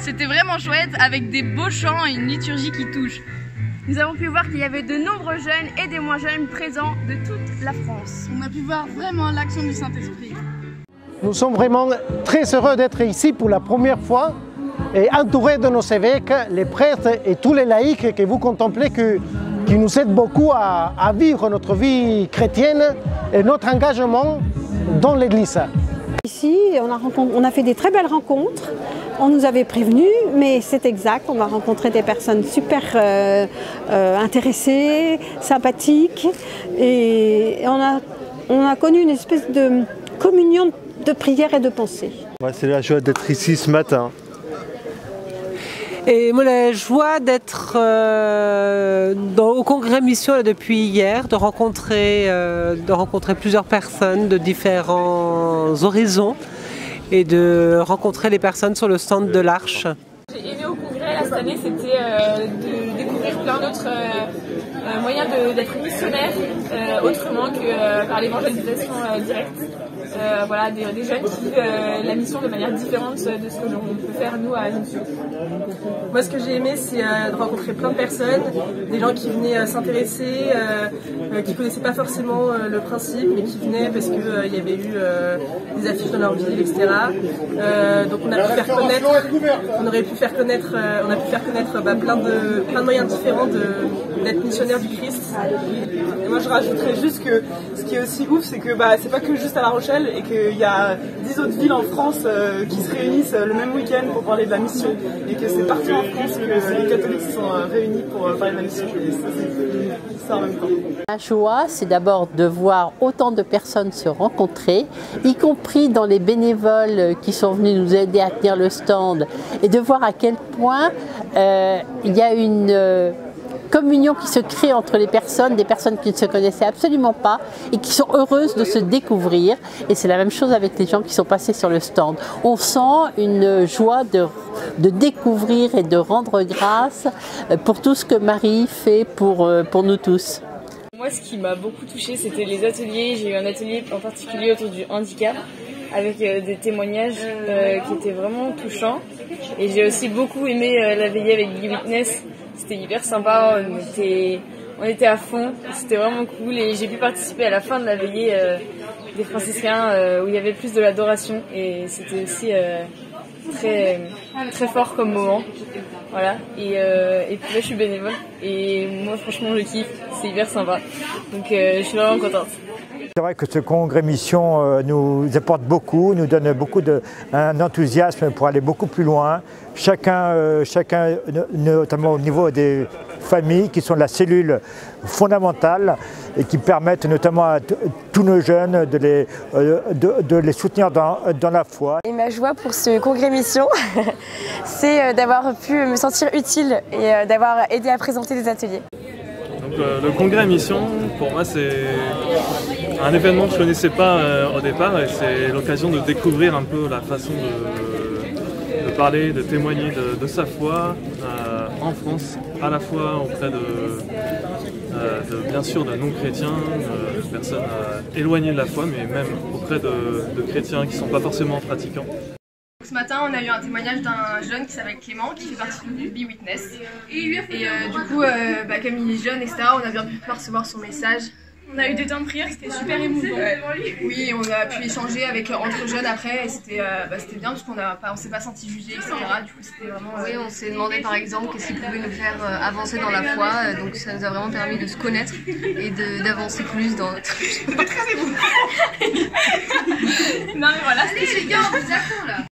C'était vraiment chouette, avec des beaux chants et une liturgie qui touche. Nous avons pu voir qu'il y avait de nombreux jeunes et des moins jeunes présents de toute la France. On a pu voir vraiment l'action du Saint-Esprit. Nous sommes vraiment très heureux d'être ici pour la première fois et entourés de nos évêques, les prêtres et tous les laïcs que vous contemplez qui nous aident beaucoup à vivre notre vie chrétienne et notre engagement dans l'Église. Ici, on a fait des très belles rencontres. On nous avait prévenus, mais c'est exact. On a rencontré des personnes super intéressées, sympathiques. Et on a connu une espèce de communion de prière et de pensée. C'est la joie d'être ici ce matin. Et moi, la joie d'être au congrès mission depuis hier, de rencontrer plusieurs personnes de différents horizons et de rencontrer les personnes sur le stand de l'Arche. J'ai aimé au congrès cette année, c'était de découvrir plein d'autres moyens d'être missionnaire autrement que par l'évangélisation directe. Voilà, des jeunes qui vivent la mission de manière différente de ce que l'on peut faire nous à Ajaccio. Moi, ce que j'ai aimé, c'est de rencontrer plein de personnes, des gens qui venaient s'intéresser, qui ne connaissaient pas forcément le principe, mais qui venaient parce qu'il y avait eu des affiches dans leur ville, etc. Donc on a pu faire connaître, on a pu faire connaître plein de moyens différents d'être missionnaire du Christ. Et moi, je rajouterais juste que ce qui est aussi ouf, c'est que c'est pas que juste à La Rochelle et qu'il y a 10 autres villes en France qui se réunissent le même week-end pour parler de la mission et que c'est partout en France que les catholiques se sont réunis pour parler de la mission et ça c'est ça en même temps. La joie, c'est d'abord de voir autant de personnes se rencontrer, y compris dans les bénévoles qui sont venus nous aider à tenir le stand et de voir à quel point il y a une communion qui se crée entre les personnes, des personnes qui ne se connaissaient absolument pas et qui sont heureuses de se découvrir. Et c'est la même chose avec les gens qui sont passés sur le stand. On sent une joie de découvrir et de rendre grâce pour tout ce que Marie fait pour nous tous. Moi, ce qui m'a beaucoup touchée, c'était les ateliers. J'ai eu un atelier en particulier autour du handicap avec des témoignages qui étaient vraiment touchants. Et j'ai aussi beaucoup aimé la veillée avec Be Witness. C'était hyper sympa, on était à fond, c'était vraiment cool et j'ai pu participer à la fin de la veillée des franciscains où il y avait plus de l'adoration et c'était aussi très fort comme moment. Voilà. Et puis là je suis bénévole et moi franchement je kiffe, c'est hyper sympa, donc je suis vraiment contente. C'est vrai que ce congrès mission nous apporte beaucoup, nous donne beaucoup un enthousiasme pour aller beaucoup plus loin. Chacun, notamment au niveau des familles, qui sont la cellule fondamentale et qui permettent notamment à tous nos jeunes de les soutenir dans la foi. Et ma joie pour ce congrès mission, c'est d'avoir pu me sentir utile et d'avoir aidé à présenter des ateliers. Donc, le congrès mission, pour moi, c'est un événement que je ne connaissais pas au départ et c'est l'occasion de découvrir un peu la façon de parler, de témoigner de sa foi en France, à la fois auprès bien sûr de non-chrétiens, de personnes éloignées de la foi, mais même auprès de chrétiens qui ne sont pas forcément pratiquants. Ce matin, on a eu un témoignage d'un jeune qui s'appelle Clément, qui fait partie du Be Witness. Et du coup, comme il est jeune, etc., on a bien pu recevoir son message. On a eu des temps de prière, c'était super émouvant. Oui, on a pu échanger entre jeunes après, et c'était bien parce qu'on ne s'est pas senti jugé, etc. Du coup, c'était vraiment. Oui, on s'est demandé par exemple qu'est-ce qui pouvait nous faire avancer dans la foi, donc ça nous a vraiment permis de se connaître et d'avancer plus dans notre. Très émouvant. Non mais voilà, c'était super.